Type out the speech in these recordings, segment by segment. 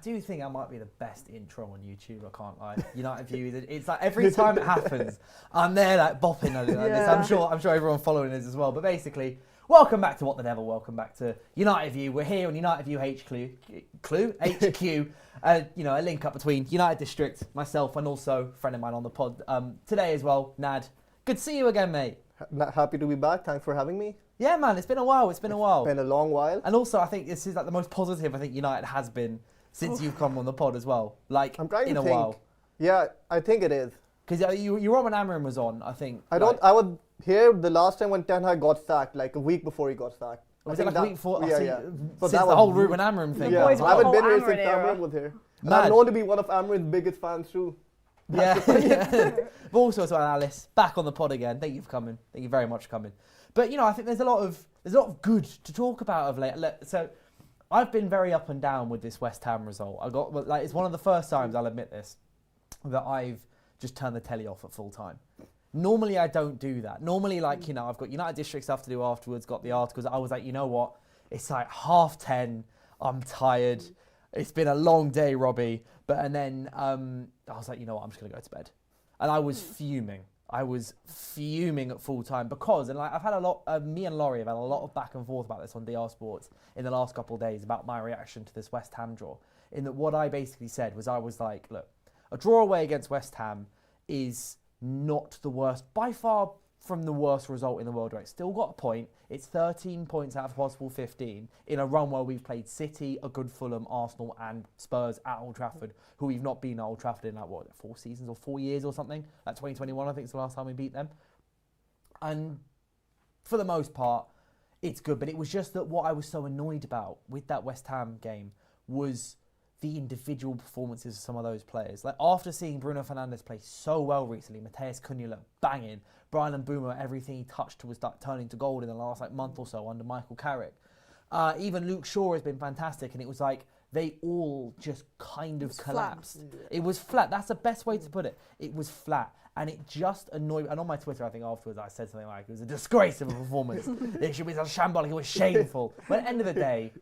do think that might be the best intro on YouTube. I can't lie. United View. It's like every time it happens, I'm there like bopping like this. I'm sure everyone following us as well. But basically, welcome back to What the Devil. Welcome back to United View. We're here on United View HQ. A link up between United District, myself, and also a friend of mine on the pod today as well, Nad. Good to see you again, mate. Happy to be back. Thanks for having me. Yeah, man, it's been a while. It's been a long while. And also, I think this is like the most positive I think United has been since you've come on the pod as well. Like, I'm trying in to a think. while. Yeah, I think it is. Because you were on when Amram was on, I think. I was here the last time when Ten Hag got sacked, like a week before he got sacked. Was it like a week before? Yeah. Since the whole Ruben Amram thing. Yeah, I haven't been here since Amram was here. And I'm known to be one of Amram's biggest fans too. Yeah. But also as well, Alice, back on the pod again. Thank you for coming. Thank you very much for coming. But I think there's a lot of good to talk about of late. So I've been very up and down with this West Ham result. It's one of the first times, I'll admit this, that I've just turned the telly off at full time. Normally I don't do that. Normally I've got United District stuff to do afterwards, got the articles. I was like, you know what? It's like 10:30. I'm tired. It's been a long day, Robbie. And then I was like, you know what? I'm just going to go to bed. And I was fuming. I was fuming at full time because, I've had a lot, me and Laurie have had a lot of back and forth about this on DR Sports in the last couple of days about my reaction to this West Ham draw. In that what I basically said was I was like, look, a draw away against West Ham is not the worst, by far from the worst result in the world, right? Still got a point. It's 13 points out of possible 15 in a run where we've played City, a good Fulham, Arsenal and Spurs at Old Trafford, who we've not been at Old Trafford in 4 seasons or 4 years or something. Like 2021, I think is the last time we beat them. And for the most part, it's good. But it was just that what I was so annoyed about with that West Ham game was the individual performances of some of those players. Like after seeing Bruno Fernandes play so well recently, Matheus Cunha banging, Brian Mbeumo, everything he touched was turning to gold in the last month or so under Michael Carrick. Even Luke Shaw has been fantastic, and it was like they all just kind of collapsed. It was flat. That's the best way to put it. It was flat. And it just annoyed me. And on my Twitter, I think afterwards, I said something like, it was a disgrace of a performance. It should be shambolic. It was shameful. But at the end of the day,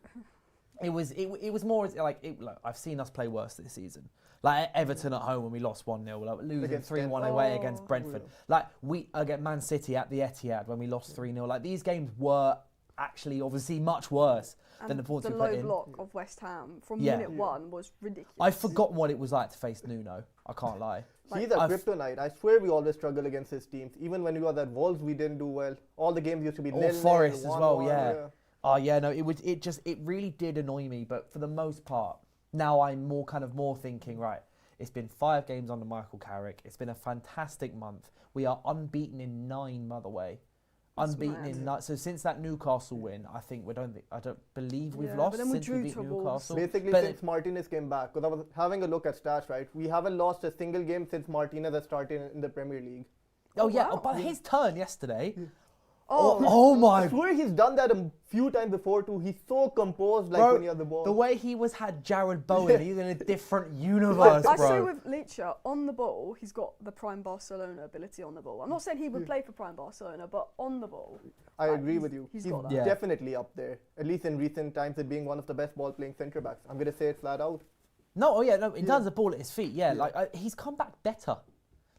it was more like, look, I've seen us play worse this season. Like Everton at home when we lost 1-0, like losing 3-1 away against Brentford. Like we against Man City at the Etihad when we lost 3-0. Like these games were actually obviously much worse than the points we put in. The low block of West Ham from minute one was ridiculous. I forgot what it was like to face Nuno. I can't lie. He's a kryptonite. I swear we always struggle against his teams. Even when we were at Wolves, we didn't do well. All the games used to be 0-0. Forest as well, yeah. Oh yeah, no, it really did annoy me, but for the most part, now I'm more thinking, right, it's been 5 games under Michael Carrick. It's been a fantastic month. We are unbeaten in 9 Motherway. Unbeaten in 9. So since that Newcastle win, I don't believe we've lost since we beat Newcastle. Basically since Martinez came back, because I was having a look at stats, right? We haven't lost a single game since Martinez has started in the Premier League. Oh yeah, but his turn yesterday. Oh my! I swear he's done that a few times before too. He's so composed, when he had the ball. The way he had Jared Bowen, he's in a different universe, I say with Leacher on the ball, he's got the prime Barcelona ability on the ball. I'm not saying he would play for prime Barcelona, but on the ball, I agree with you. He's got that. Definitely up there, at least in recent times, as being one of the best ball-playing centre backs. I'm gonna say it flat out. He does the ball at his feet. Yeah, he's come back better.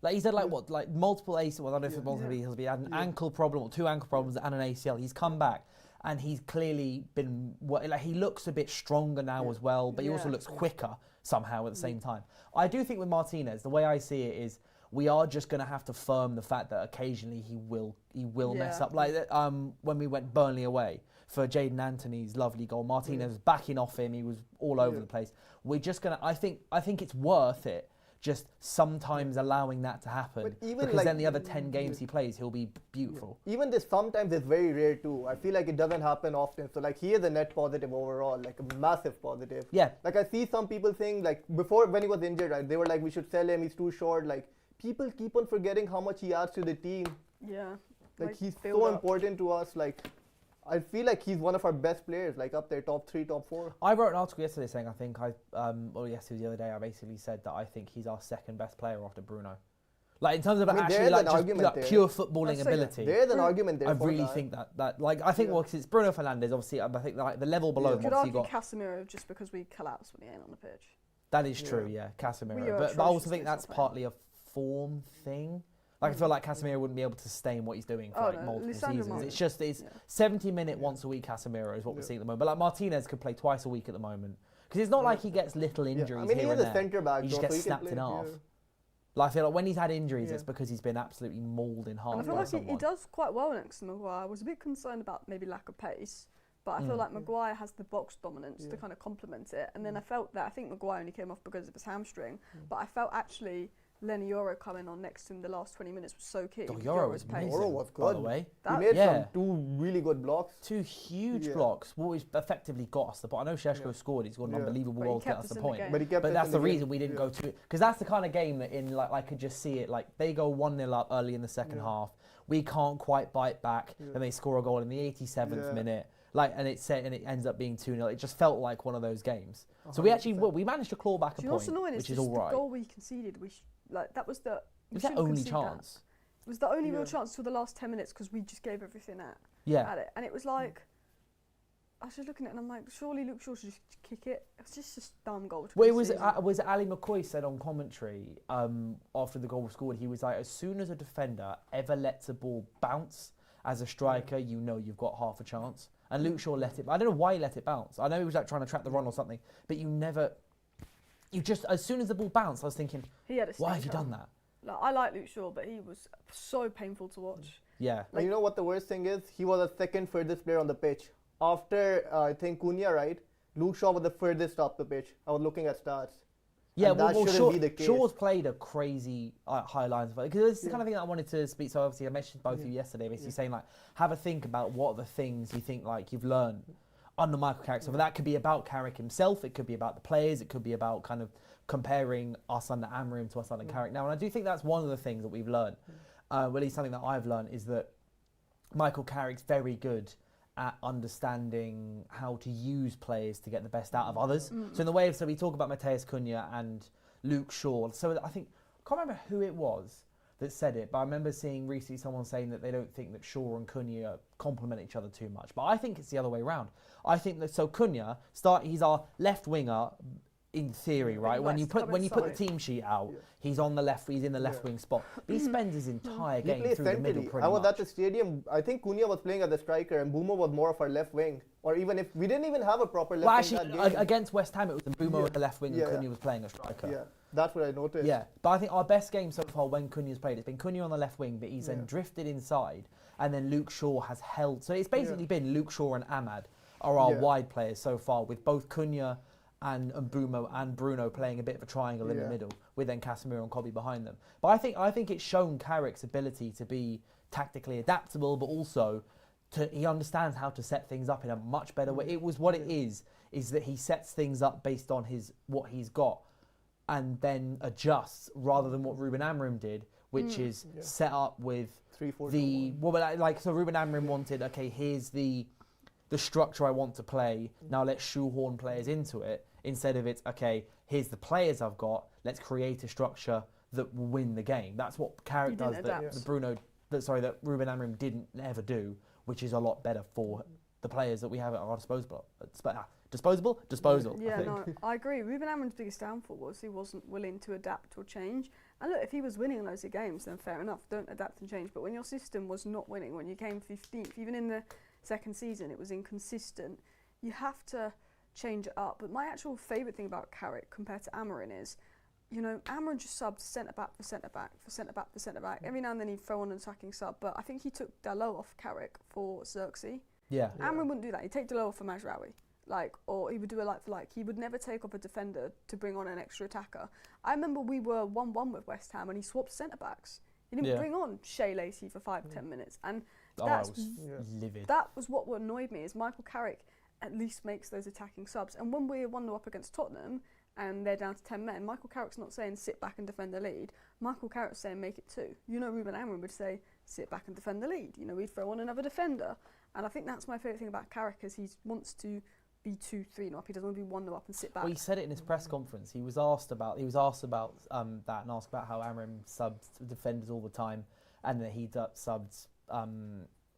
Like he's had multiple ACL. Well, I don't know if it's multiple. He had an ankle problem or 2 ankle problems and an ACL. He's come back and he's clearly been he looks a bit stronger now as well, but he also looks quicker somehow at the same time. I do think with Martinez, the way I see it is we are just going to have to firm the fact that occasionally he will mess up. Like when we went Burnley away for Jadon Anthony's lovely goal, Martinez was backing off him. He was all over the place. We're just gonna. I think it's worth it. Just sometimes allowing that to happen, because then the other 10 games he plays, he'll be beautiful. Even this sometimes is very rare too. I feel like it doesn't happen often. So he is a net positive overall, a massive positive. Yeah. I see some people saying before when he was injured, right? They were like, we should sell him. He's too short. People keep on forgetting how much he adds to the team. Yeah. He's so important to us. I feel like he's one of our best players, up there, top 3, top 4. I wrote an article yesterday saying yesterday was the other day, I basically said that I think he's our second best player after Bruno. Like in terms of I mean, actually there's like an just argument like there. pure footballing I'd say ability. There's an argument there. I for really that. think that like I think Yeah. well, 'cause it's Bruno Fernandes. Obviously, I think like the level below Yeah. him. You could Obviously, argue got Casemiro just because we collapse when he ain't on the pitch. that is true. Yeah. Yeah, Casemiro. We are But I also atrocious think against that's our playing. partly a form thing. Like I feel like Casemiro wouldn't be able to sustain what he's doing for Oh, like no, multiple Lisandro seasons. Martinez. It's just it's Yeah. 70-minute once a week Casemiro is what we're seeing at the moment. But like Martinez could play twice a week at the moment because it's not like he gets little Yeah. injuries I mean, he here is and a there. centre back. He just though, gets so he can snapped play, in half. yeah. Like I feel like when he's had injuries, Yeah. it's because he's been absolutely mauled in half And I feel by like he someone. does quite well next to Maguire. I was a bit concerned about maybe lack of pace, but I feel like Maguire has the box dominance to kind of complement it. And then I felt that I think Maguire only came off because of his hamstring, but I felt actually Lenny Yoro coming on next to him the last 20 minutes was so key. Oh, with Yoro Yoro's was pace. amazing, Yoro was by the good. way. He That- made Yeah. two really good blocks. Two huge Yeah. blocks, which effectively got us the point. I know Šeško Yeah. scored; he's got an Yeah. unbelievable But he goal to get kept us us the in the point. game. But he kept But us that's in the game. reason we didn't go to it, because that's the kind of game that in like I could just see it. Like they go 1-0 up early in the second Yeah. half, we can't quite bite back, Yeah. and they score a goal in the 87th Yeah. minute. Like and it ends up being 2-0. It just felt like one of those games. So we actually 100%. we managed to claw back a Do you know what's point, annoying? which It's is just all the right. goal we conceded. Like that was the. It we was that shouldn't only concede that. chance. It was the only Yeah. real chance till the last 10 minutes because we just gave everything Yeah. at it, and it was like. I was just looking at it and I'm like, surely Luke Shaw should just kick it. It was just a dumb goal. To Well, it was concede. was Ali McCoy said on commentary after the goal was scored. He was like, as soon as a defender ever lets a ball bounce as a striker, you know you've got half a chance. And Luke Shaw let it. I don't know why he let it bounce. I know he was like trying to trap the run or something, but you just as soon as the ball bounced, I was thinking, He had a why have you stinker. done that? Like, I like Luke Shaw, but he was so painful to watch. Yeah. And you know what the worst thing is? He was the second furthest player on the pitch. After, I think, Cunha, right? Luke Shaw was the furthest off the pitch. I was looking at stats. Yeah, And that shouldn't be the case. Shaw's played a crazy high lines of it. Because it's the kind of thing that I wanted to speak. So obviously I mentioned both of you yesterday, basically saying like, have a think about what are the things you think like you've learned under Michael Carrick. So that could be about Carrick himself. It could be about the players. It could be about kind of comparing us under Amorim to us under Carrick now. And I do think that's one of the things that we've learned. Well, at least something that I've learned is that Michael Carrick's very good at understanding how to use players to get the best out of others. So in the way of, so we talk about Matheus Cunha and Luke Shaw. So I think, I can't remember who it was that said it, but I remember seeing recently someone saying that they don't think that Shaw and Cunha complement each other too much. But I think it's the other way around. I think that, so Cunha, he's our left winger, in theory, right? When you put the team sheet out, he's in the left wing spot. But he spends his entire He game plays through the middle centrally. pretty I was much. at the stadium. I think Cunha was playing as a striker and Buma was more of our left wing. Or even if we didn't even have a proper left Well, wing actually, that game. against West Ham, it was Mbeumo Yeah. at the left wing Yeah, and Cunha yeah. was playing a striker. Yeah, that's what I noticed. Yeah, but I think our best game so far when Cunha's played, it's been Cunha on the left wing, but he's then Yeah. drifted inside, and then Luke Shaw has held. So it's basically been Luke Shaw and Ahmad are our Yeah. wide players so far, with both Cunha and Mbeumo and Bruno playing a bit of a triangle in the Yeah. middle, with then Casemiro and Kobe behind them. But I think it's shown Carrick's ability to be tactically adaptable, but also he understands how to set things up in a much better way. It was what it is that he sets things up based on what he's got, and then adjusts rather than what Ruben Amorim did, which is set up with 3-4-2-1. so Ruben Amorim wanted, okay, here's the structure I want to play. Now let's shoehorn players into it, instead of it's, okay, here's the players I've got, let's create a structure that will win the game. That's what Carrick does that Ruben Amorim didn't ever do, which is a lot better for the players that we have at our disposal. Disposal. Yeah, I think. no, I agree. Ruben Amorim's biggest downfall was he wasn't willing to adapt or change. And look, if he was winning loads of games, then fair enough, don't adapt and change. But when your system was not winning, when you came 15th, even in the second season, it was inconsistent, you have to change it up. But my actual favourite thing about Carrick compared to Amorim is, you know, Amorim just subbed centre-back for centre-back for centre-back for centre-back. Every now and then he'd throw on an attacking sub, but I think he took Dalot off Carrick for Xerxes. Yeah. Amorim wouldn't do that. He'd take Dalot off for Mazraoui. Or he would do a like for like. He would never take off a defender to bring on an extra attacker. I remember we were 1-1 with West Ham and he swapped centre-backs. He didn't bring on Shea Lacey for 5-10 minutes. And I was livid. that was what annoyed me, is Michael Carrick at least makes those attacking subs. And when we're 1-0 up against Tottenham and they're down to 10 men, Michael Carrick's not saying sit back and defend the lead. Michael Carrick's saying make it 2. You know, Ruben Amorim would say sit back and defend the lead. You know, we'd throw on another defender. And I think that's my favourite thing about Carrick, is he wants to be 2-3 up. He doesn't want to be 1-0 up and sit back. Well, he said it in his press conference. He was asked about that and asked about how Amorim subs defenders all the time, and that he subbed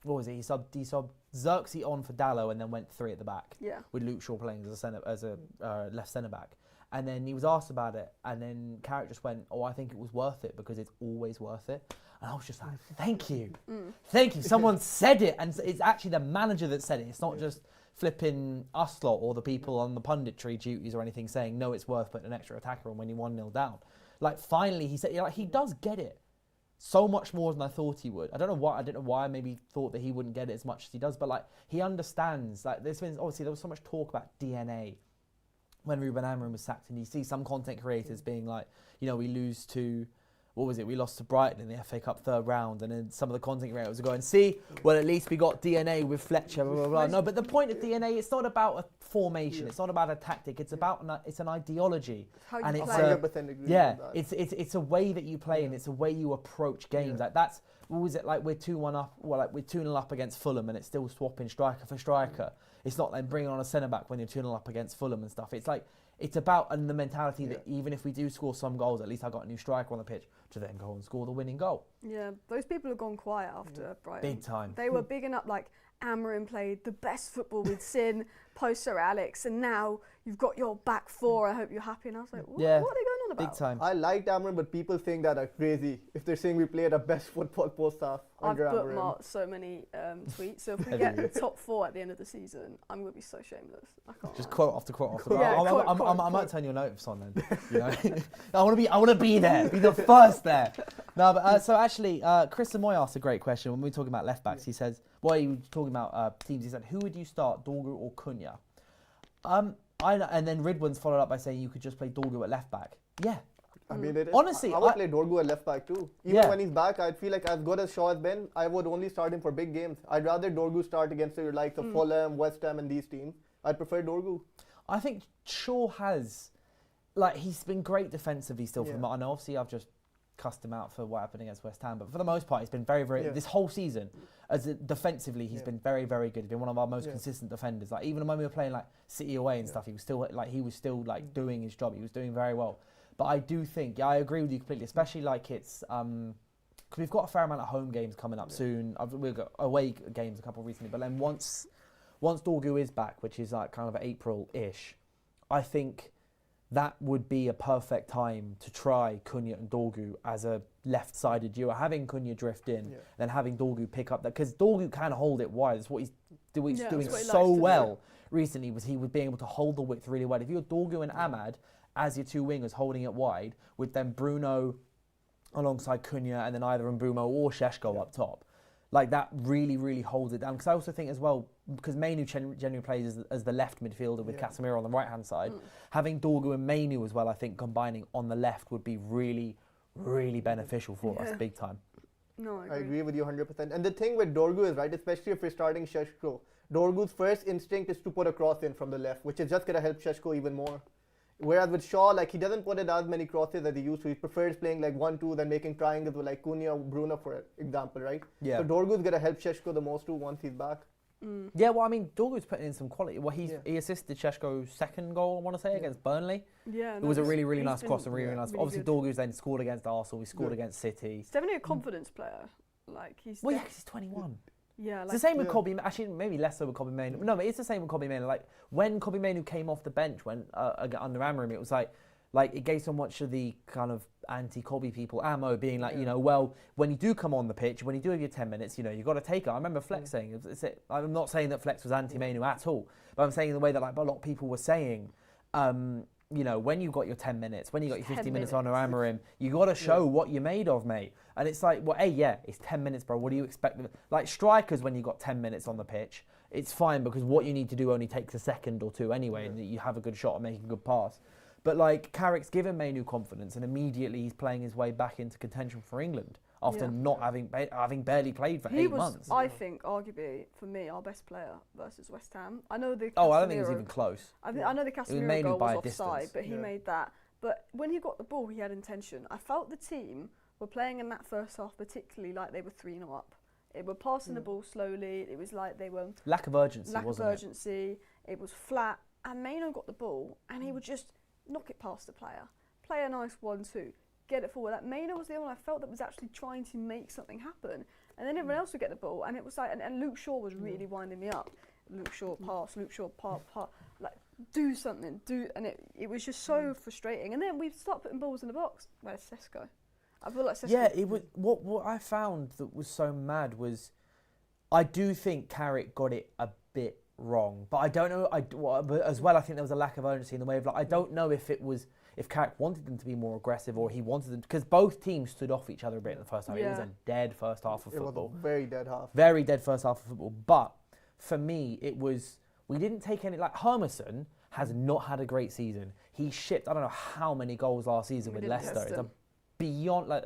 what was it? He subbed Xerxes on for Dallo and then went 3 at the back. Yeah. With Luke Shaw playing as a left centre back. And then he was asked about it, and then Carrick just went, "Oh, I think it was worth it because it's always worth it." And I was just like, "Thank you, thank you." Someone said it, and it's actually the manager that said it. It's not just flipping us lot or the people on the punditry duties or anything saying, "No, it's worth putting an extra attacker on when you're 1-0 down." Like finally, he said, like he does get it. So much more than I thought he would. I don't know why I maybe thought that he wouldn't get it as much as he does, but like he understands. Like there's been obviously there was so much talk about DNA when Ruben Amorim was sacked, and you see some content creators being like, we lose to, what was it? We lost to Brighton in the FA Cup 3rd round, and then some of the content creators are going, "See, well at least we got DNA with Fletcher." Blah, blah, blah. No, but the point of DNA, it's not about a formation, it's not about a tactic, it's about it's an ideology, How you and it's play. 100% agree with that. it's a way that you play, and it's a way you approach games. Like that's what was it like? We're 2-1 up. Well, like we're 2-0 up against Fulham, and it's still swapping striker for striker. It's not like bringing on a centre back when you're 2-0 up against Fulham and stuff. It's like it's about the mentality that even if we do score some goals, at least I got a new striker on the pitch to then go and score the winning goal. Yeah, those people have gone quiet after Brighton. Big time. They were bigging up like Amorim played the best football with Sin, post Sir Alex, and now you've got your back 4. I hope you're happy. And I was like, what are they going on about? Big time. I liked Amorim, but people saying that are crazy. If they're saying we played our best football post-half I've under Amorim. bookmarked so many tweets. So if we get the top 4 at the end of the season, I'm going to be so shameless. I can't. Just quote after quote after quote. Yeah, I might turn your notice on then. I want to be there, be the first there. No, but so actually, Chris Amoy asked a great question when we were talking about left backs. He says, "Well, you were talking about teams." He said, "Who would you start, Dorgu or Cunha?" And then Ridwan's followed up by saying you could just play Dorgu at left back. Yeah. I mean, it is. Honestly, I would play Dorgu at left back too. Even when he's back, I feel like as good as Shaw has been, I would only start him for big games. I'd rather Dorgu start against the likes of Fulham, West Ham, and these teams. I'd prefer Dorgu. I think Shaw has, he's been great defensively still. For I know obviously I've just cussed him out for what happened against West Ham, but for the most part, he's been very, very. This whole season, defensively, he's been very, very good. He's been one of our most consistent defenders. Like even when we were playing like City away and stuff, he was still doing his job. He was doing very well. But I do think, I agree with you completely, especially like it's, because we've got a fair amount of home games coming up soon. We've got away games a couple recently, but then once Dorgu is back, which is like kind of April-ish, I think that would be a perfect time to try Cunha and Dorgu as a left-sided duo. Having Cunha drift in, then having Dorgu pick up that, because Dorgu can hold it wide. That's what he's doing so well recently, was he was being able to hold the width really well. If you're Dorgu and Ahmad as your 2 wingers holding it wide, with then Bruno alongside Cunha and then either Mbeumo or Šeško up top, like that really, really holds it down. Because I also think as well, because Mainu generally plays as the left midfielder with Casemiro on the right-hand side, having Dorgu and Mainu as well, I think combining on the left would be really, really beneficial for us, big time. No, I agree with you 100%. And the thing with Dorgu is, right, especially if you're starting Šeško, Dorgu's first instinct is to put a cross in from the left, which is just going to help Šeško even more. Whereas with Shaw, like he doesn't put in as many crosses as he used to. He prefers playing like 1-2, then making triangles with like Cunha or Bruno, for example, right? Yeah. So Dorgu's going to help Šeško the most too once he's back. Yeah, well, I mean, Dorgu's putting in some quality. Well, he assisted Šeško's 2nd goal, I want to say, against Burnley. Yeah, it was a really, really nice cross and really, really nice. Really obviously, Dorgu's then scored against Arsenal. He scored against City. He's definitely a confidence player. Like he's. Well, yeah, 'cause he's 21. Yeah, it's the same with Kobbie. Actually, maybe less so with Kobbie Mainoo. No, but it's the same with Kobbie Mainoo. Like when Kobbie Mainoo came off the bench when under Amorim, it was like it gave so much of the kind of anti-Kobbie people ammo, being like, well, when you do come on the pitch, when you do have your 10 minutes, you've got to take it. I remember Flex saying, I'm not saying that Flex was anti-Mainoo at all, but I'm saying in the way that like a lot of people were saying, when you got your 10 minutes, when you got your 50 minutes on Amorim, you got to show what you're made of, mate. And it's like, well, it's 10 minutes, bro. What do you expect? Like strikers, when you got 10 minutes on the pitch, it's fine because what you need to do only takes a second or two anyway, and you have a good shot at making a good pass. But like Carrick's given Mainoo confidence, and immediately he's playing his way back into contention for England after not having barely played for 8 months. I think, arguably, for me, our best player versus West Ham. I know the. I don't think it was even close. I know the Casemiro goal was offside, but he made that. But when he got the ball, he had intention. I felt the team were playing in that first half particularly like they were 3-0 up. They were passing the ball slowly. It was like they were lack of urgency. it was flat, and Maino got the ball, and he would just knock it past the player, play a nice 1-2, get it forward. Like Maino was the only one I felt that was actually trying to make something happen, and then everyone else would get the ball, and it was like, and Luke Shaw was really winding me up. Luke Shaw pass, like do something, and it was just so frustrating. And then we start putting balls in the box. Where's Šeško? I feel like Šeško. Yeah, it was what I found that was so mad was, I do think Carrick got it a bit wrong, but I don't know. But as well, I think there was a lack of urgency in the way of, like, I don't know if Carrick wanted them to be more aggressive or he wanted them, because both teams stood off each other a bit in the first half. It was a dead first half of football. It was a very dead half. Very dead first half of football. But for me, we didn't take any, like, Hermansen has not had a great season. He shipped I don't know how many goals last season with Leicester. It's a beyond, like,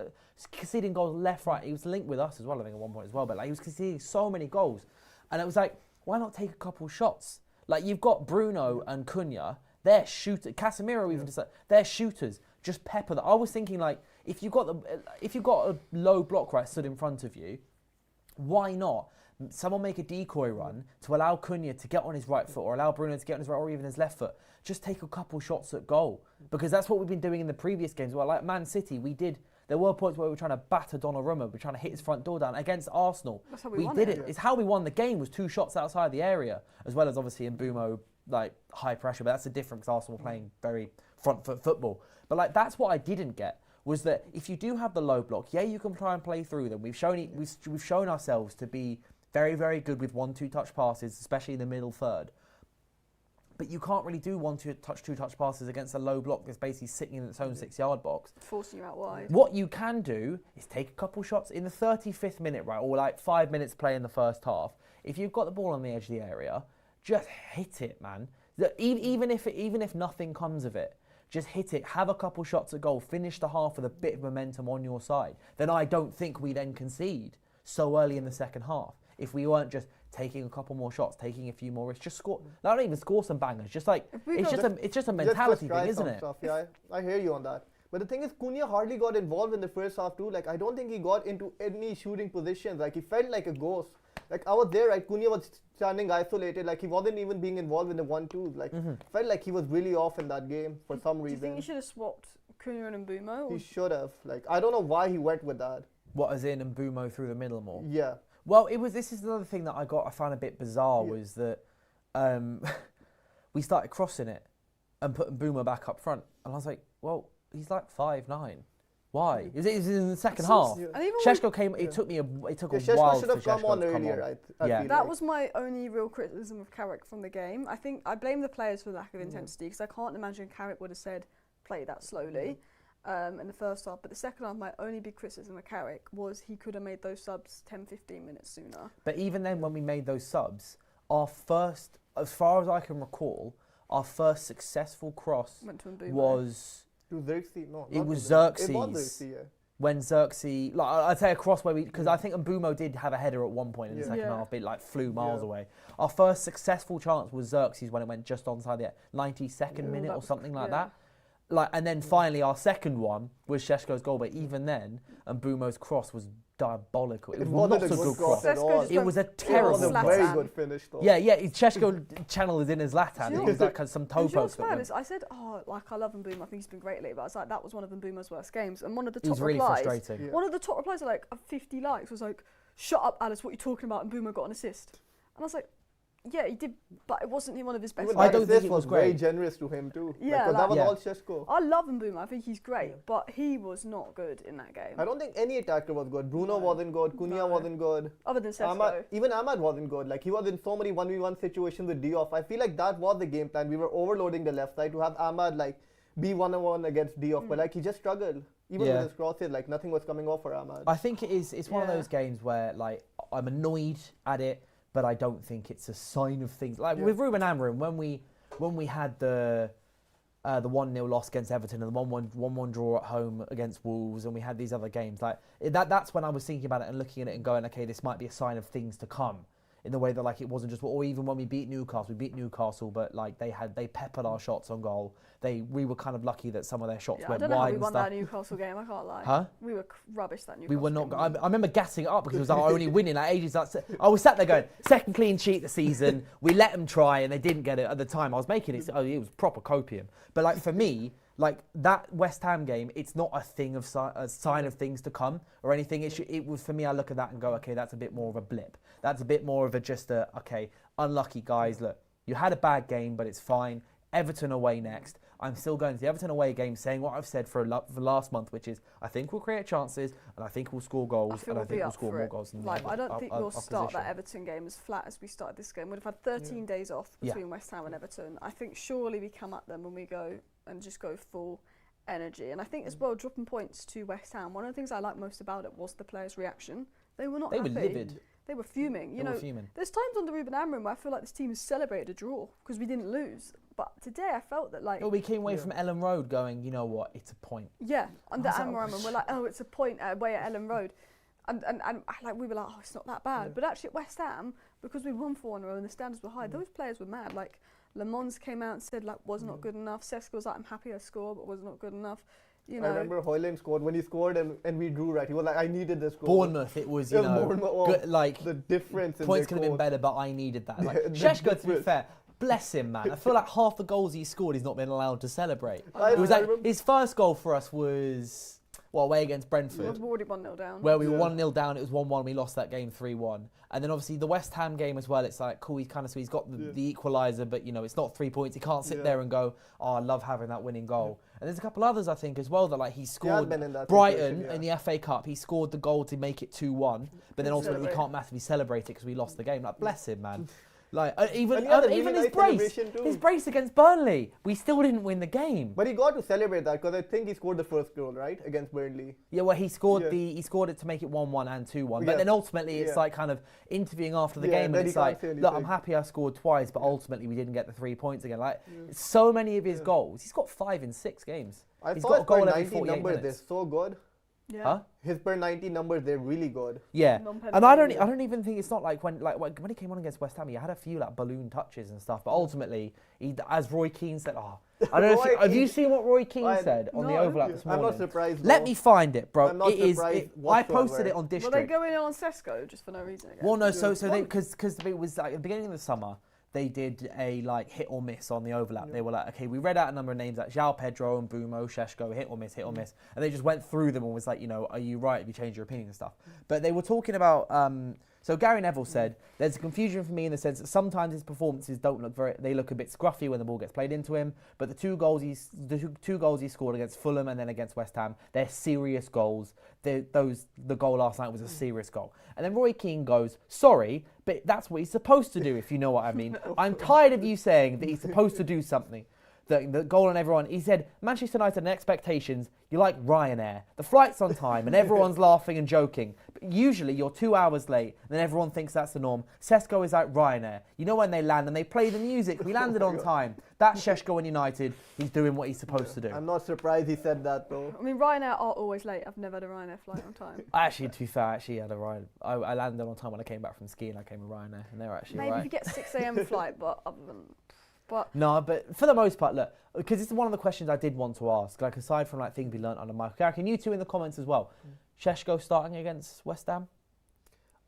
conceding goals left, right. He was linked with us as well, I think, at one point as well. But like, he was conceding so many goals, and it was like, why not take a couple shots? Like, you've got Bruno and Cunha, they're shooters. Casemiro even just like, they're shooters. Just pepper that. I was thinking, like, if you've got a low block right stood in front of you, why not someone make a decoy run to allow Cunha to get on his right foot, or allow Bruno to get on his right or even his left foot? Just take a couple shots at goal, because that's what we've been doing in the previous games. Well, like Man City, there were points where we were trying to batter Donnarumma, we're trying to hit his front door down. Against Arsenal, That's how we won did it. it. It's how we won the game, was 2 shots outside the area, as well as obviously Mbeumo, like, high pressure, but that's a difference, because Arsenal were playing very front foot football. But like, that's what I didn't get, was that if you do have the low block, you can try and play through them. We've shown ourselves to be very, very good with 1-2 touch passes, especially in the middle third. But you can't really do 1-2 touch passes against a low block that's basically sitting in its own 6-yard box. Forcing you out wide. What you can do is take a couple shots in the 35th minute, right, or like 5 minutes play in the first half. If you've got the ball on the edge of the area, just hit it, man. Even if nothing comes of it, just hit it. Have a couple shots at goal. Finish the half with a bit of momentum on your side. Then I don't think we then concede so early in the second half. If we weren't just taking a couple more shots, taking a few more risks, just score. Not even score some bangers. Just like it's just a mentality thing, isn't it? Stuff. Yeah, I hear you on that. But the thing is, Cunha hardly got involved in the first half too. Like, I don't think he got into any shooting positions. Like, he felt like a ghost. Like, I was there, right? Cunha was standing isolated. Like, he wasn't even being involved in the 1-2s. Like, felt like he was really off in that game for some reason. Do you think he should have swapped Cunha and Mbeumo? He should have. Like, I don't know why he went with that. What, as in Mbeumo through the middle more? Yeah. Well, this is another thing that I found a bit bizarre, was that we started crossing it and putting Mbeumo back up front, and I was like, well, he's like 5'9". Why? It was in the second half. Yeah. Šeško came. It took a while for Šeško should have Šeško come on to come earlier. on. I feel That like. was my only real criticism of Carrick from the game. I think I blame the players for the lack of intensity, because I can't imagine Carrick would have said, play that slowly in the first half. But the second half, my only big criticism of Carrick was he could have made those subs 10-15 minutes sooner. But even then, when we made those subs, our first, as far as I can recall, our first successful cross Went to Mbeumo. was... To Xerxes, no. It was Xerxes. Xerxes. It was Xerxes, yeah. When Xerxes, like, I'd say a cross where because I think Mbeumo did have a header at one point in the second half, but it like flew miles away. Our first successful chance was Xerxes when it went just onside the 92nd minute or something like that. Like, and then finally our second one was Šeško's goal, but even then, Mbeumo's cross was diabolical. It was not a good cross. At all. It was a terrible It was a very good finish, though. Yeah, Šeško channeled in his Zlatan. It was like some toe poke. I said, I love Mbeumo. I think he's been great lately. But I was like, that was one of Mbeumo's worst games. And one of the top really replies, frustrating. one of the top replies, like 50 likes, was like, "Shut up, Alice. What are you talking about?" And Mbeumo got an assist. And I was like, yeah, he did, but it wasn't one of his best. I don't think it was great. Very generous to him too. Yeah, like, that was all Šeško. I love Mbeumo. I think he's great, but he was not good in that game. I don't think any attacker was good. Bruno wasn't good. Cunha wasn't good. Other than Šeško. Even Ahmad wasn't good. Like, he was in so many 1v1 situations with Diop. I feel like that was the game plan. We were overloading the left side to have Ahmad like be 1-on-1 against Diop, but like he just struggled. Even with his crosses, like nothing was coming off for Ahmad. I think it's one of those games where like I'm annoyed at it, but I don't think it's a sign of things. Like with Ruben Amorim, when we had the 1-0 loss against Everton and the 1-1 draw at home against Wolves, and we had these other games, like that's when I was thinking about it and looking at it and going, okay, this might be a sign of things to come. in the way that like it wasn't just, or even when we beat Newcastle, but like they peppered our shots on goal. We were kind of lucky that some of their shots went I don't know wide how we and won stuff. that Newcastle game. I can't lie. Huh? We were rubbish that Newcastle. We were not. game. I remember gassing it up because it was our only winning like ages. I was sat there going, second clean sheet the season. We let them try and they didn't get it at the time. I was making it. It was proper copium. But like for me, like that West Ham game, it's not a thing of a sign of things to come or anything. It was for me. I look at that and go, okay, that's a bit more of a blip. That's a bit more of okay, unlucky guys. Look, you had a bad game, but it's fine. Everton away next. I'm still going to the Everton away game saying what I've said for last month, which is I think we'll create chances and I think we'll score goals and I think we'll score more goals than I don't think we'll start opposition. that Everton game as flat as we started this game. We'd have had 13 days off between West Ham and Everton. I think surely we come at them and we go and just go full energy. And I think as well, dropping points to West Ham, one of the things I liked most about it was the players' reaction. They were not happy. They were livid. They were fuming. There's times on the Ruben Amorim where I feel like this team has celebrated a draw because we didn't lose. But today I felt that like... we came away from Ellen Road going, you know what, it's a point. Yeah, under Amorim and we're like, oh, it's a point away at Ellen Road. And like we were like, oh, it's not that bad. But actually at West Ham, because we won 4-0 and the standards were high, those players were mad. Like Le Mans came out and said like, was not good enough. Šeško was like, I'm happy I scored, but was not good enough. I remember Højlund scored when he scored and we drew, right? He was like, I needed this goal. Bournemouth, it was, good, like the difference. Points could have been better, but I needed that. Like Šeško, to be fair, bless him, man. I feel like half the goals he scored, he's not been allowed to celebrate. It was like his first goal for us was away against Brentford. We were already 1-0 down. Where we were 1-0 down, it was 1-1. We lost that game 3-1. And then obviously the West Ham game as well. It's like cool. He's got the equaliser, but it's not 3 points. He can't sit there and go, oh, I love having that winning goal. And there's a couple others I think as well that like he scored Brighton in the FA Cup. He scored the goal to make it 2-1, but then ultimately we can't massively celebrate it because we lost the game. Like bless him, man. Like even his brace against Burnley, we still didn't win the game. But he got to celebrate that because I think he scored the first goal, right, against Burnley. Yeah, well he scored it to make it 1-1 and 2-1. But then ultimately it's like kind of interviewing after the game and it's like, look, I'm happy I scored twice, but ultimately we didn't get the 3 points again. Like so many of his goals, he's got 5 in 6 games. He's got a goal every 48 minutes. They're so good. Yeah. Huh? His per 90 numbers, they're really good. Yeah, and I don't even think it's not like when he came on against West Ham, he had a few like balloon touches and stuff. But ultimately, as Roy Keane said, I don't know. Have you seen what Roy Keane said on the overlap this morning? I'm not surprised. Let me find it, bro. I'm not surprised. I posted it on District. Were they going on Šeško just for no reason again? Well, no. So they because it was like at the beginning of the summer. They did a like hit or miss on the overlap. Yeah. They were like, okay, we read out a number of names like João Pedro and Bumo, Šeško, hit or miss, and they just went through them and was like, are you right? Have you changed your opinion and stuff? But they were talking about. So Gary Neville said, there's a confusion for me in the sense that sometimes his performances they look a bit scruffy when the ball gets played into him. But the two goals he scored against Fulham and then against West Ham, they're serious goals. The goal last night was a serious goal. And then Roy Keane goes, sorry, but that's what he's supposed to do, if you know what I mean. I'm tired of you saying that he's supposed to do something. The goal on everyone. He said, Manchester United and expectations, you're like Ryanair. The flight's on time and everyone's laughing and joking. But usually you're 2 hours late and then everyone thinks that's the norm. Šeško is like Ryanair. You know when they land and they play the music. We landed on time. That's Šeško in United. He's doing what he's supposed to do. I'm not surprised he said that though. I mean, Ryanair are always late. I've never had a Ryanair flight on time. Actually, to be fair, I had a Ryanair. I landed on time when I came back from skiing. I came with Ryanair and they were actually Maybe right. if you get 6 a.m. flight, but other than... No, but for the most part, look, because it's one of the questions I did want to ask, like aside from like things we learnt under Michael Carrick, and you two in the comments as well, Šeško starting against West Ham?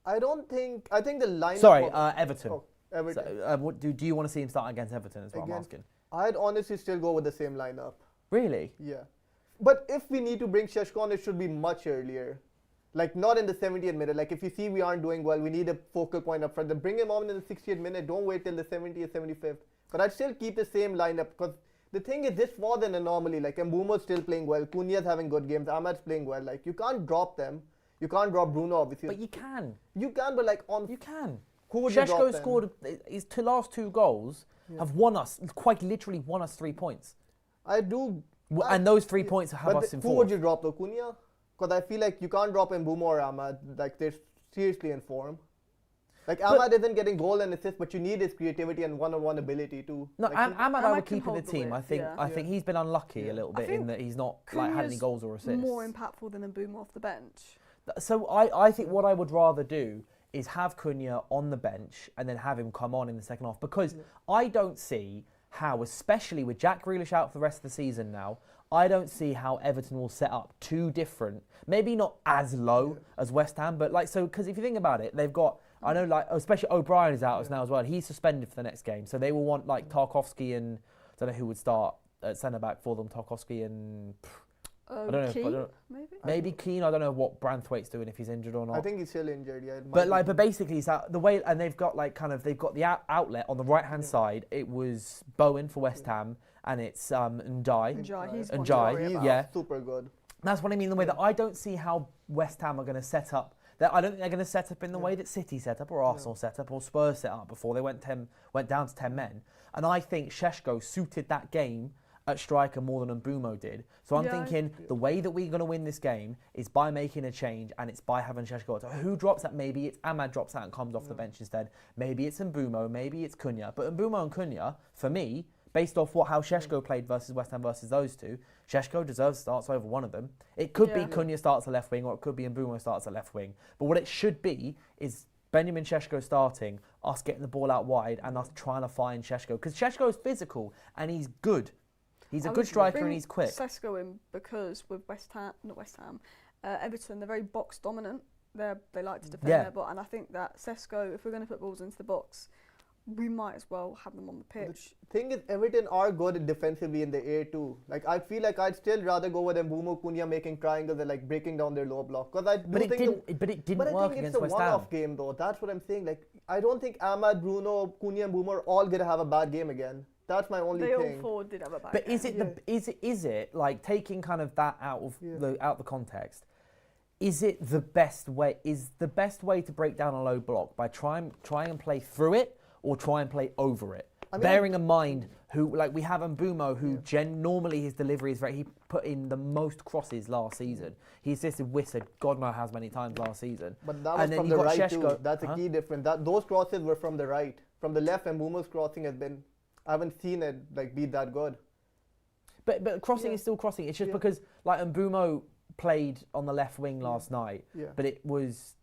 I think the line... Sorry, Everton. Oh, Everton. So, do you want to see him start against Everton is what I'm asking? I'd honestly still go with the same lineup. Really? Yeah. But if we need to bring Šeško on, it should be much earlier. Like, not in the 70th minute. Like, if you see we aren't doing well, we need a focal point up front. Then bring him on in the 60th minute. Don't wait till the 70th, 75th. But I'd still keep the same lineup because the thing is, this was an anomaly. Like, Mbumo's still playing well. Cunha's having good games. Ahmad's playing well. Like, you can't drop them. You can't drop Bruno, obviously. But you can. You can, but like on... You can. Who would you drop Šeško then? scored his last 2 goals have won us, quite literally won us 3 points. I do... And those 3 points have us in 4th. Who would you drop though? Cunha? Because I feel like you can't drop Mbumo or Ahmad. Like, they're seriously in form. Like, Ahmad isn't getting goal and assist, but you need his creativity and one-on-one ability too. No, like Ahmad I would keep in the team. I think he's been unlucky a little bit in that he's not like had any goals or assists. More impactful than Mbumo off the bench. So I think what I would rather do is have Cunha on the bench and then have him come on in the second half, because I don't see how, especially with Jack Grealish out for the rest of the season now, I don't see how Everton will set up two different, maybe not as low as West Ham, but like, so, because if you think about it, they've got, I know, like, especially O'Brien is out now as well. He's suspended for the next game, so they will want like Tarkowski and I don't know who would start at centre back for them. Tarkowski and I don't know. Keane, maybe Keane. I don't know what Branthwaite's doing, if he's injured or not. I think he's still injured. Yeah. But basically, it's the way, and they've got like they've got the outlet on the right hand side. It was Bowen for West Ham, and it's Ndiaye. Ndiaye, yeah, super good. That's what I mean. The way that I don't see how West Ham are going to set up. I don't think they're going to set up in the way that City set up, or Arsenal set up, or Spurs set up before they went down to 10 men. And I think Šeško suited that game at striker more than Mbumo did. So I'm thinking the way that we're going to win this game is by making a change, and it's by having Šeško. So who drops that? Maybe it's Ahmad drops out and comes off the bench instead. Maybe it's Mbumo, maybe it's Cunha. But Mbumo and Cunha, for me, based off how Šeško played versus West Ham versus those two, Šeško deserves starts over one of them. It could be Cunha starts at left wing, or it could be Mbumo starts at left wing. But what it should be is Benjamin Šeško starting, us getting the ball out wide, and us trying to find Šeško. Because Šeško is physical, and he's good. He's a good striker and he's quick. Šeško in because with Everton, they're very box dominant. They like to defend their box, and I think that Šeško, if we're going to put balls into the box, we might as well have them on the pitch. The thing is, Everton are good defensively in the air too. Like, I feel like I'd still rather go with Mbumo, Cunha making triangles and like breaking down their low block. Because but it didn't work against West Ham. But I think it's a one-off game though. That's what I'm saying. Like, I don't think Ahmad, Bruno, Cunha, and Mbumo are all gonna have a bad game again. That's my only thing. They all four did have a bad game. But is it like taking kind of that out of the context? Is it the best way? Is the best way to break down a low block by try and play through it, or try and play over it? I mean, bearing in mind we have Mbumo, who normally his delivery is he put in the most crosses last season. He assisted Wissa God knows how many times last season. But that was from the right too. That's a key difference. Those crosses were from the right. From the left, Mbumo's crossing has been, I haven't seen it like be that good. But crossing is still crossing. It's just because like Mbumo played on the left wing last night, but it was.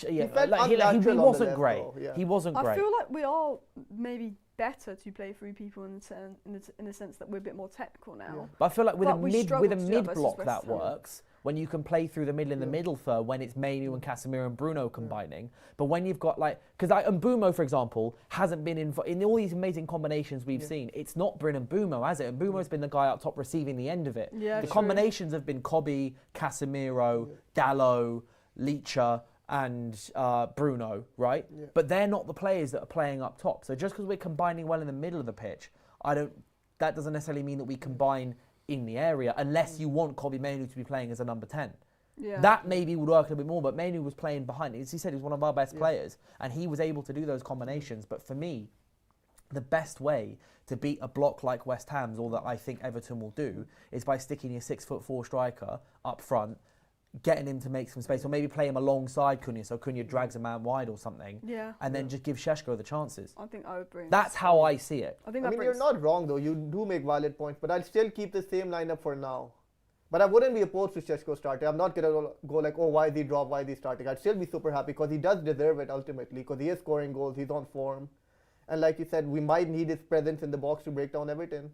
He wasn't great. He wasn't great. I feel like we are maybe better to play through people in the sense that we're a bit more technical now. Yeah. But I feel like with a mid block that works. When you can play through the middle in the middle third, when it's Mainu and Casemiro and Bruno combining. But when you've got because Mbumo, for example, hasn't been in all these amazing combinations we've seen. It's not been Mbumo, has it? Mbumo's been the guy up top receiving the end of it. Yeah, the combinations have been Kobe, Casemiro, Dalot, Licha, and Bruno, right? Yeah. But they're not the players that are playing up top. So just because we're combining well in the middle of the pitch, that doesn't necessarily mean that we combine in the area, unless you want Kobe Mainu to be playing as a number 10. Yeah. That maybe would work a little bit more, but Mainu was playing behind. As he said, he was one of our best players, and he was able to do those combinations. But for me, the best way to beat a block like West Ham's, or that I think Everton will do, is by sticking your 6'4" striker up front, getting him to make some space, or maybe play him alongside Cunha, so Cunha drags a man wide or something, and then just give Šeško the chances. I think I would bring. That's how I see it. I mean, you're not wrong though. You do make valid points, but I'll still keep the same lineup for now. But I wouldn't be opposed to Šeško starting. I'm not gonna go like, oh, why is he dropped? Why is he starting? I'd still be super happy because he does deserve it ultimately, because he is scoring goals. He's on form. And like you said, we might need his presence in the box to break down Everton.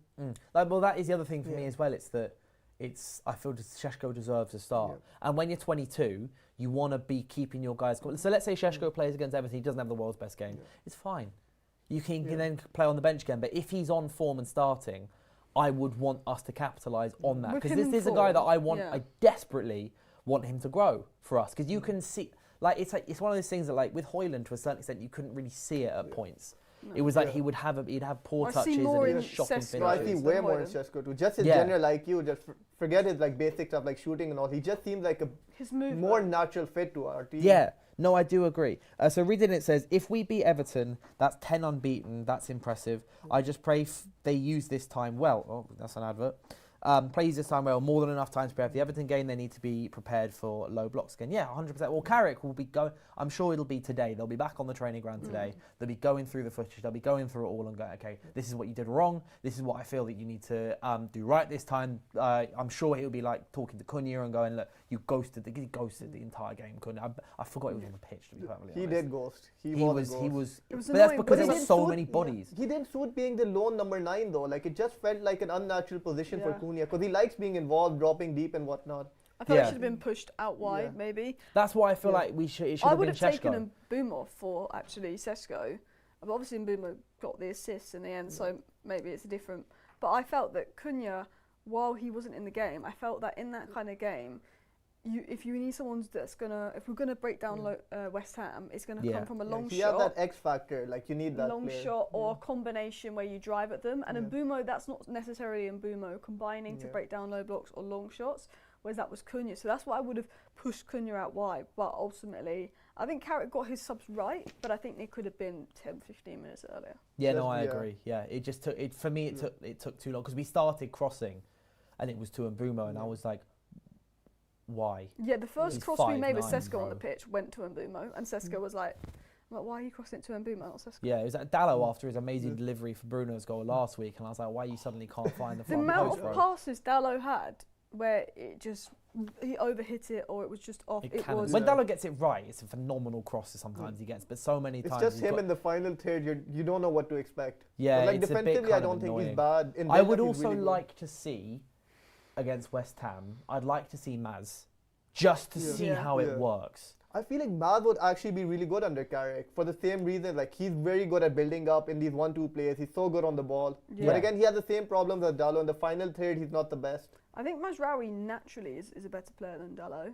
Well, that is the other thing for me as well. It's that. I feel Šeško deserves a start. And when you're 22, you want to be keeping your guys. So let's say Šeško plays against Everton, he doesn't have the world's best game. It's fine. You can then play on the bench again. But if he's on form and starting, I would want us to capitalise on that. Because this is a guy that I desperately want him to grow for us. Because you can see, it's one of those things that with Højlund to a certain extent, you couldn't really see it at points. No. It was like he'd have poor touches and he'd have shocking finishes. I see way more in Šeško too. Just his general IQ, just forget his basic stuff like shooting and all. He just seems like a more natural fit to our team. Yeah, no, I do agree. So reading it says, if we beat Everton, that's 10 unbeaten. That's impressive. I just pray they use this time well. Oh, that's an advert. Plays this time well, more than enough time to prepare for the Everton game. They need to be prepared for low blocks again. Yeah, 100%. Well, Carrick will be going, I'm sure it'll be today. They'll be back on the training ground today. They'll be going through the footage. They'll be going through it all and going, okay, this is what you did wrong. This is what I feel that you need to do right this time. I'm sure he'll be talking to Cunha and going, look, he ghosted the entire game. Couldn't I forgot he was on the pitch, to be perfectly honest. He did ghost. He was was a ghost. It was but that's annoying, because but there he were so many bodies. He didn't suit being the lone number 9 though. Like it just felt like an unnatural position for Yeah. Cunha because he likes being involved, dropping deep and whatnot. I thought Yeah. it should have been pushed out wide, maybe. That's why I feel Yeah. like it should I have would been have taken Šeško. Mbeumo for actually Šeško. But obviously Mbeumo got the assist in the end, so maybe it's different. But I felt that Cunha, while he wasn't in the game, I felt that in that kind of game, if you need someone that's if we're gonna break down West Ham, it's gonna come from a long he shot. has that X factor. Like you need that long player. shot or a combination where you drive at them, and Yeah. Mbeumo, that's not necessarily Mbeumo combining to Yeah. break down low blocks or long shots, whereas that was Cunha. So that's why I would have pushed Cunha out wide, but ultimately I think Carrick got his subs right, but I think they could have been 10-15 minutes earlier. Yeah, no, Just- I yeah. agree. Yeah, it just took it for me. It took too long because we started crossing, and it was to Mbeumo, and I was like, why? Yeah, the first He's cross we made with 5'9", Šeško on the bro. pitch went to Mbeumo, and Šeško was like, why are you crossing it to Mbeumo, not Šeško? Yeah, it was at Dallo after his amazing delivery for Bruno's goal last week, and I was like, why you suddenly can't find the The front amount post, of bro? passes Dallo had where he overhit it or it was just off. It was. When Dallo gets it right, it's a phenomenal cross sometimes he gets, but so many It's times just he's him got- in the final third. You don't know what to expect. Yeah, But like it's a bit defensively, I kind of don't think annoying. he's bad. In I would build-up, he's also really good. like to see against West Ham. I'd like to see Maz just to Yeah. see Yeah. how it Yeah. works. I feel like Maz would actually be really good under Carrick for the same reason. Like he's very good at building up in these 1-2 plays. He's so good on the ball. Yeah. But again, he has the same problems as Dallo. In the final third, he's not the best. I think Mazraoui naturally is a better player than Dallo.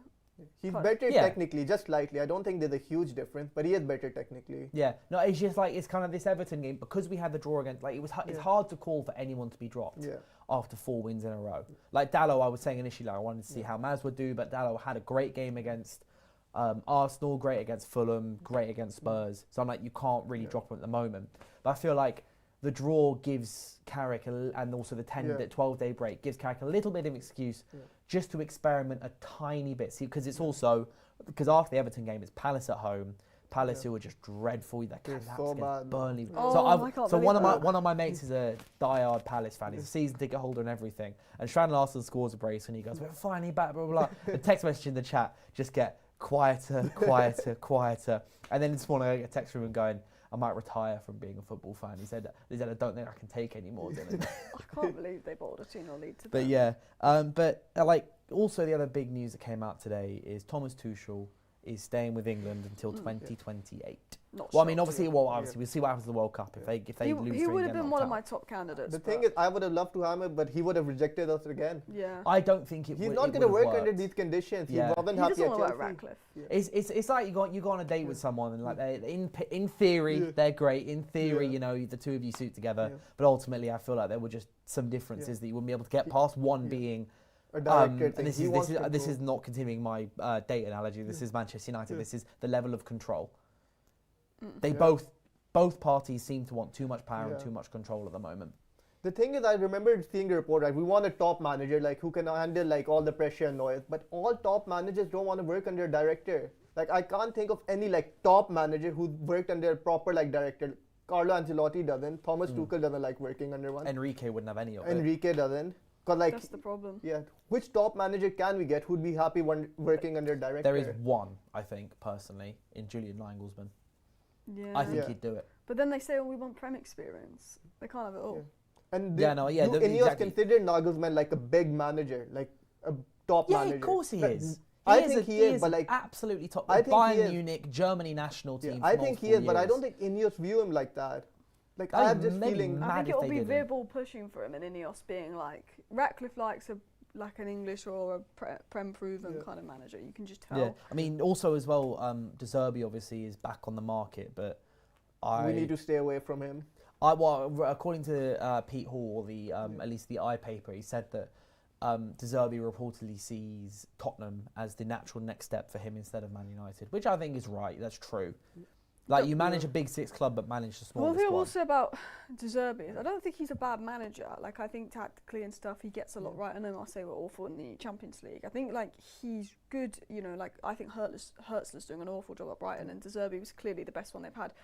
He's But- better Yeah. technically, just slightly. I don't think there's a huge difference, but he is better technically. Yeah, no, it's just like it's kind of this Everton game because we had the draw against. Like it's Yeah. hard to call for anyone to be dropped Yeah. after 4 wins in a row. Like Dallo, I was saying initially, like, I wanted to see how Maz would do, but Dallo had a great game against Arsenal, great against Fulham, great against Spurs. So I'm like, you can't really drop him at the moment. But I feel like the draw gives Carrick and also the 12-day break gives Carrick a little bit of excuse just to experiment a tiny bit. See, because it's also because after the Everton game, it's Palace at home. Palace who are just dreadful. That They're collapse so against bad. Burnley. Oh, so I can't believe one of my that. one of my mates is a diehard Palace fan. He's a season ticket holder and everything. And Strand Larson scores a brace and he goes, "We're finally back." Blah blah blah. The text message in the chat just get quieter, quieter, quieter. And then this morning I get a text from him going, "I might retire from being a football fan." He said, "I don't think I can take any more." Dylan. I can't believe they bought a 2-0 lead to But them. yeah, like also the other big news that came out today is Thomas Tuchel is staying with England until 2028. Not Well, I mean, shocked. obviously, obviously, we'll see what happens to the World Cup if they He lose. would have again, been knocked one of out. my top candidates. The but thing is, I would have loved to have him, but he would have rejected us again. yeah. I don't think it. He's would, not it going to would've work under worked. these conditions. Yeah. He wasn't He happy doesn't at want to Chelsea. work Ratcliffe. It's like you go on a date with someone and like in theory they're great. In theory, you know, the two of you suit together. Yeah. But ultimately, I feel like there were just some differences that you wouldn't be able to get past. One being. A director And thing. this He wants is control. not continuing my date analogy. This is Manchester United. This is the level of control. They Yeah. both parties seem to want too much power and Yeah. too much control at the moment. The thing is, I remember seeing a report, right? We want a top manager, like who can handle like all the pressure and noise. But all top managers don't want to work under a director. Like I can't think of any like top manager who worked under a proper like director. Carlo Ancelotti doesn't. Thomas Tuchel doesn't like working under one. Enrique wouldn't have any of it. Enrique doesn't. Cause like That's the problem. which top manager can we get who'd be happy working under a director? There is one, I think, personally, in Julian Nagelsmann. Yeah. I think Yeah. he'd do it. But then they say, "Oh, we want Prem experience." They can't have it all. And Yeah, no, yeah, do the- Ineos exactly. consider Nagelsmann like a big manager, like a top Yeah, manager? of course he Like, is. I think he is, but like absolutely top. I think he Bayern is. Munich, Germany national team. I for think he multiple is, but I years. don't think Ineos view him like that. Like Oh, I have this maybe feeling. Mad I think if it'll they be didn't. verbal pushing for him, and Ineos being like Ratcliffe likes like an English or a Prem proven kind of manager. You can just tell. Yeah, I mean, also as well, De Zerbi obviously is back on the market, but We need to stay away from him. According to Pete Hall, at least the iPaper, he said that De Zerbi reportedly sees Tottenham as the natural next step for him instead of Man United, which I think is right. That's true. Like you manage a big six club, but manage the Well, smallest the thing one. also about De Zerbi is I don't think he's a bad manager. Like I think tactically and stuff, he gets a lot right. I know Marseille were awful in the Champions League. I think like he's good. You know, like I think Hertzler's doing an awful job at Brighton, and De Zerbi was clearly the best one they've had.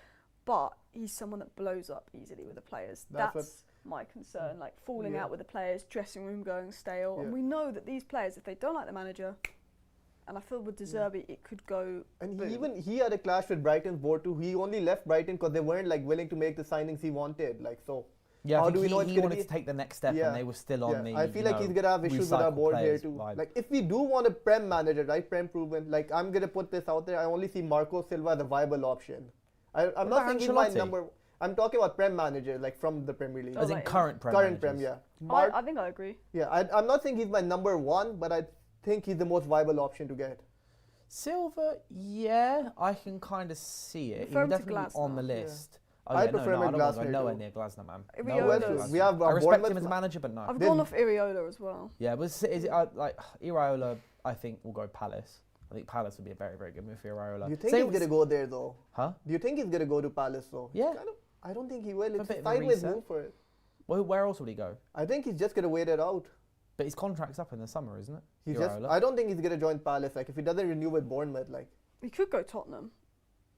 But he's someone that blows up easily with the players. That's my concern. Like falling out with the players, dressing room going stale, and we know that these players, if they don't like the manager, And I feel with De Zerbi, it could go. And boom. he had a clash with Brighton's board too. He only left Brighton because they weren't like willing to make the signings he wanted. Like so. Yeah, How I do think we know it's he gonna wanted be? to take the next step, Yeah. and they were still on the. I feel like he's gonna have issues with our recycled board here players too. vibe. Like if we do want a Prem manager, right? Prem proven. Like I'm gonna put this out there. I only see Marco Silva as a viable option. I'm not saying he's my Ancelotti? number. I'm talking about Prem manager, like from the Premier League. As in like- current Prem Current managers. Prem, yeah. I think I agree. Yeah, I'm not saying he's my number one, but I think he's the most viable option to get. Silva, yeah, I can kind of see it. He's Prefer him to definitely on the Glasner. list. Oh, I yeah, prefer him I with don't want to Glasner go nowhere too. near Glasner, man. Iriola Nowhere near does. Glasner. We have I respect him Bournemouth as a manager, but no. I've There's- gone off Iriola as well. Yeah, but is it like Iriola? I think will go Palace. I think Palace would be a very, very good move for Iriola. Do you think Same he's with- gonna go there though? Huh? Do you think he's gonna go to Palace though? Yeah. I don't think he will. A It's bit a of a sideways reset. move for it. Well, where else would he go? I think he's just gonna wait it out. But his contract's up in the summer, isn't it? He's Iriola. I don't think he's gonna join Palace. Like if he doesn't renew with Bournemouth, like He could go Tottenham.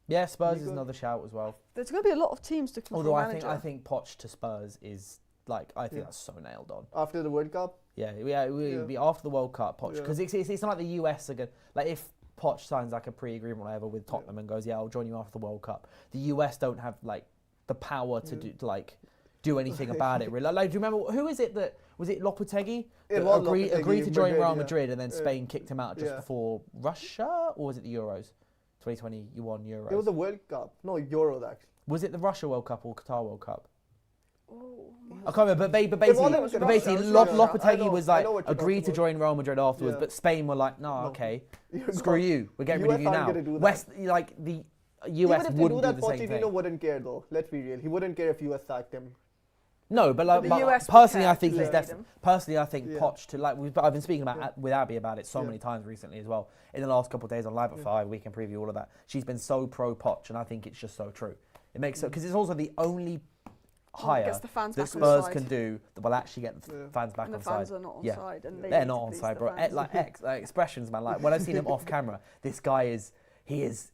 Yeah, Spurs He is could. another shout as well. There's going to be a lot of teams to Although for a I think manager. Poch to Spurs is like I think Yeah. that's so nailed on. after the World Cup. Yeah, it would be after the World Cup, Poch, Yeah. because it's not like the US are good. Like if Poch signs like a pre-agreement or whatever with Tottenham and goes, yeah, I'll join you after the World Cup. The US don't have like the power to do anything about it. Really, like do you remember who is it that was it Lopetegui It that was agreed Lopetegui, to join Madrid, Real yeah. Madrid and then Yeah. Spain kicked him out just Yeah. before Russia, or was it the Euros? 2020 you won Euros. It was the World Cup. No, Euros actually. Was it the Russia World Cup or Qatar World Cup? Oh, I can't remember, but It basically, wasn't but Russia, basically it was Lo- Russia. I Lopetegui know- was I like know what you're agreed to talking join Real Madrid afterwards, Yeah. but Spain were like, no, No. okay, You're screw gone. you, we're getting rid of US you aren't now. gonna do that. West, like the US Even if they do wouldn't do that, the same Pochettino thing. wouldn't care though. Let's be real. He wouldn't care if US sacked him. No, but like the but US would personally, care I think if he's they definitely. need him. Personally, I think Yeah. Poch to like. I've been speaking about Yeah. with Abby about it so Yeah. many times recently as well. In the last couple of days on Live at 5, we can preview all of that. She's been so pro Poch, and I think it's just so true. It makes because it's also the only hire gets the fans that back on Spurs side. can do that will actually get the Yeah. fans back And the on fans side. are not on Yeah. side. And They're need not to on please side, the bro. fans. Like expressions, man. Like when I've seen him off camera, this guy is his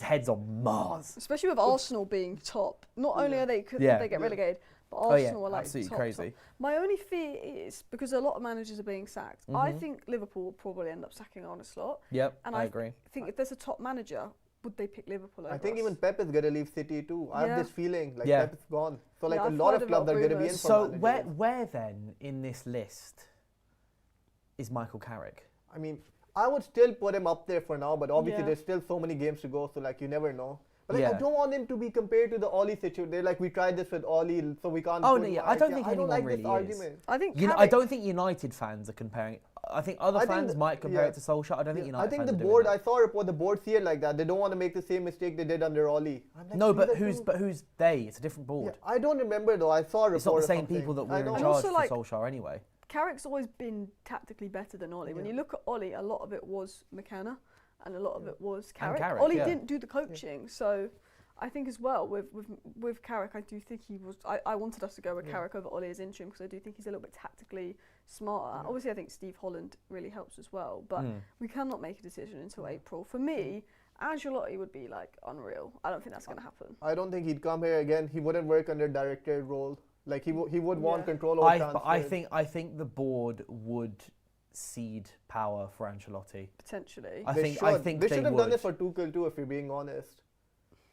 head's on Mars. Especially with Arsenal being top. Not only are they could Yeah. they get relegated, but Oh yeah, Arsenal are like absolutely top, crazy. top. My only fear is because a lot of managers are being sacked. I Mhm. think Liverpool will probably end up sacking Arne Slot. Yep, And I I agree. I think if there's a top manager, would they pick Liverpool over I think us? even Pep is gonna leave City too. I Yeah. have this feeling like Yeah. Pep is gone. So like Yeah, a I've lot heard of a lot clubs of are gonna be in rumours. for So managers. where then in this list is Michael Carrick? I mean, I would still put him up there for now, but obviously Yeah. there's still so many games to go, so like you never know. But like, Yeah. I don't want him to be compared to the Oli situation. They're like, we tried this with Oli, so we can't. Oh, put no, him yeah, back. I don't think I don't anyone like really this is. argument. I think I Carrick- don't think United fans are comparing. I think other I think fans the- might compare yeah. it to Solskjaer. I don't think Yeah, United I think fans the are doing board. that. I saw a report. The board see it like that. They don't want to make the same mistake they did under Oli. I'm like, No, these but are who's two- who's they? It's a different Yeah, board. I don't remember though. I saw a report. It's not the or same something. people that I were in know. And charge also, for like- Solskjaer anyway. Carrick's always been tactically better than Ollie. When Yeah. you look at Ollie, a lot of it was McKenna, and a lot of Yeah. it was Carrick. Carrick, Ollie yeah. didn't do the coaching, so I think as well with Carrick, I do think he was. I wanted us to go with Yeah. Carrick over Ollie as interim because I do think he's a little bit tactically smarter. Yeah. Obviously, I think Steve Holland really helps as well, but Mm. we cannot make a decision until April. For me, Ancelotti would be like unreal. I don't think that's going to happen. I don't think he'd come here again. He wouldn't work under director role. Like he would want Yeah. control over But transfers. I think the board would cede power for Ancelotti. Potentially. I They think should. They should have done would. this for Tuchel too, if you're being honest.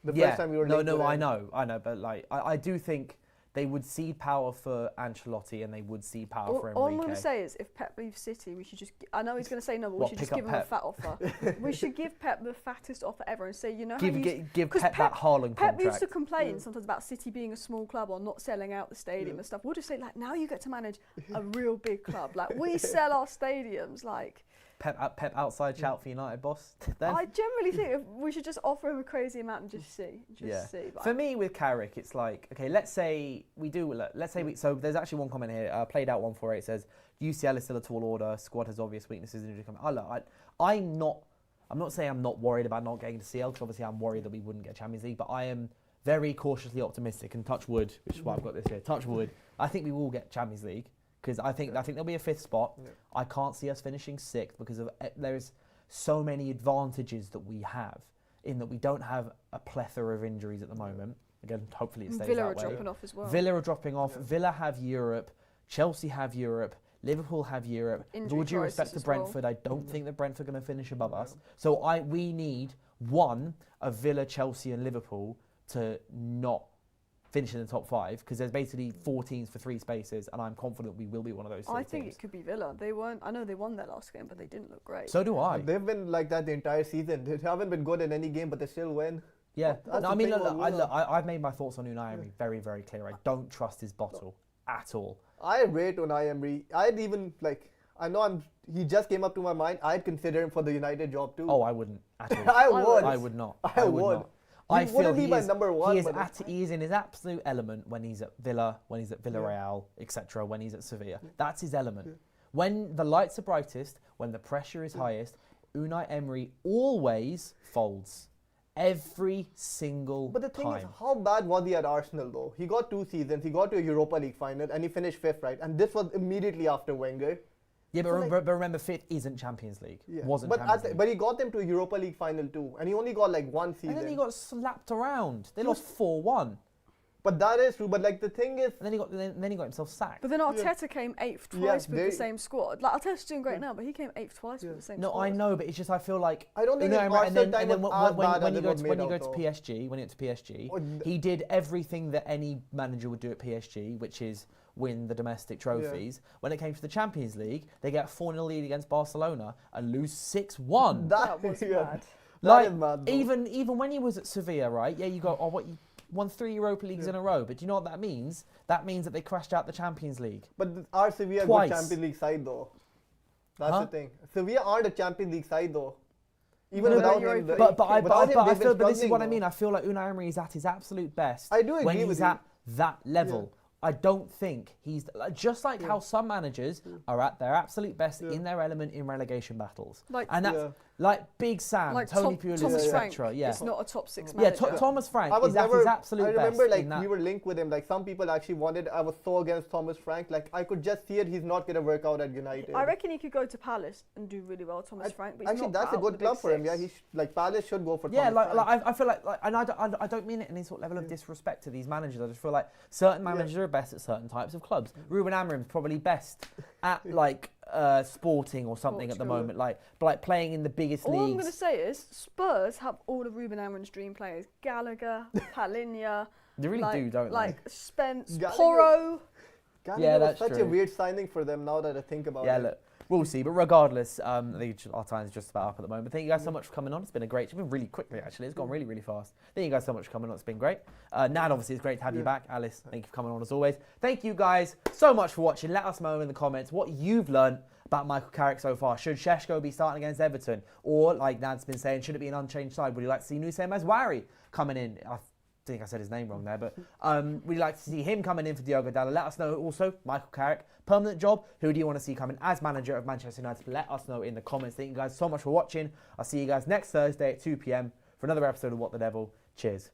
The Yeah. first time we were No, linked to I them. know, but like I do think they would cede power for Ancelotti and they would cede power for All I'm Enrique. going to say is, if Pep leaves City, we should just. I know he's going to say no, but we What, should pick just give up him a Pep? fat offer. We should give Pep the fattest offer ever and say, you know, give how you give 'cause Pep that Haaland Pep used contract. to complain Yeah. sometimes about City being a small club or not selling out the stadium Yeah. and stuff. We'll just say, like, now you get to manage a real big club. Like, we sell our stadiums. Like, Pep outside shout for United, boss. Then I generally think if we should just offer him a crazy amount and just see. See. But for me with Carrick, it's like okay. Let's say we do. Let's say we. So there's actually one comment here. Played out 148 says UCL is still a tall order. Squad has obvious weaknesses. Injury coming. I'm not saying I'm not worried about not getting to CL because obviously I'm worried that we wouldn't get Champions League. But I am very cautiously optimistic and touch wood, which is why I've got this here. Touch wood. I think we will get Champions League. Because I think there'll be a fifth spot. Yeah. I can't see us finishing sixth because of there's so many advantages that we have in that we don't have a plethora of injuries at the moment. Again, hopefully it stays Villa are that way. dropping off as well. Villa are dropping off. Yeah. Villa have Europe. Chelsea have Europe. Liverpool have Europe. With Injury all due crisis respect to as well. Brentford, I don't think that Brentford are going to finish above us. So we need one of Villa, Chelsea and Liverpool to not finish in the top 5, because there's basically 4 teams for 3 spaces, and I'm confident we will be one of those 3 I teams. think it could be Villa. They weren't. I know they won their last game, but they didn't look great. So do I. They've been like that the entire season. They haven't been good in any game, but they still win. Yeah. That's No, the I mean, thing look, about Villa. I've made my thoughts on Unai Emery very, very clear. I don't trust his bottle at all. I rate Unai Emery. I'd even he just came up to my mind. I'd consider him for the United job too. Oh, I wouldn't at all. I would. I would not. I would. Not. He I feel wouldn't be he my is, number one, he is, but he is in his absolute element when he's at Villa, when he's at Villarreal, etc., when he's at Sevilla. That's his element. When the lights are brightest, when the pressure is highest, Unai Emery always folds. Every single But the thing time. is, how bad was he at Arsenal though? He got 2 seasons. He got to a Europa League final and he finished 5th, right? And this was immediately after Wenger. Yeah, but, So but remember, 5th isn't Champions League. Yeah. Wasn't but Champions League. but he got them to a Europa League final too, and he only got like 1 season. And then he got slapped around. They lost 4-1. But that is true. But like the thing is, And then he got himself sacked. But then Arteta came 8th twice with they- the same squad. Like Arteta's doing great now, but he came 8th twice with the same No, squad. I know, but it's just I feel like I don't think Unai his Emery- Arsenal and time then was as bad when as you it go was to when made you go out to of. PSG, when you went to PSG, Oh, he did everything that any manager would do at PSG, which is win the domestic trophies. When it came to the Champions League, they get a 4-0 lead against Barcelona and lose 6-1. That was mad. Like, is mad, though. even when he was at Sevilla, right? Yeah, you go, oh, what, you won 3 Europa Leagues in a row. But do you know what that means? That means that they crashed out the Champions League. but are Sevilla a Twice. good Champions League side though? That's Huh? the thing. Sevilla aren't a Champions League side though. Even No, without they're him, Europa But I without him, feel, they've been but this is what I struggling, mean. though. I feel like Unai Emery is at his absolute best I do when agree he's with you. at that level. I don't think he's just like how some managers are at their absolute best in their element in relegation battles. Like- and that's like Big Sam, Like Tony Pulis, Thomas Frank etc. Yeah, is not a top 6 yeah. manager. Thomas Frank I was is at never. his absolute I remember best. like in that. we were linked with him. Like some people actually wanted. I was so against Thomas Frank. Like I could just see it. He's not gonna work out at United. I reckon he could go to Palace and do really well, Thomas Frank. But he's Actually, not that's a out good of the club big for him. Yeah, six. like Palace should go for. Yeah, Thomas like Frank. I feel like, and I don't mean it in any sort of level of disrespect to these managers. I just feel like certain managers are best at certain types of clubs. Ruben Amorim's probably best at like Sporting or something at the Portugal. moment, like playing in the biggest All I'm leagues. going to say is Spurs have all of Ruben Amorim's dream players: Gallagher, Palinha. They really do, don't they? Like Spence, Gallagher- Porro. Gallagher Yeah, was that's such a true. weird signing for them now that I think about Yeah, it. look, we'll see. But regardless, I think our time's just about up at the moment. Thank you guys so much for coming on. It's been it's been really quickly, actually. It's gone really, really fast. Thank you guys so much for coming on. It's been great. Nad, obviously, it's great to have you back. Alice, thank you for coming on as always. Thank you guys so much for watching. Let us know in the comments what you've learned about Michael Carrick so far. Should Šeško be starting against Everton? Or, like Nad's been saying, should it be an unchanged side? Would you like to see Nusayr Mazwari coming in? I think I said his name wrong there, but we'd like to see him coming in for Diogo Dalot. Let us know also, Michael Carrick, permanent job. Who do you want to see coming as manager of Manchester United? Let us know in the comments. Thank you guys so much for watching. I'll see you guys next Thursday at 2 p.m. for another episode of What the Devil. Cheers.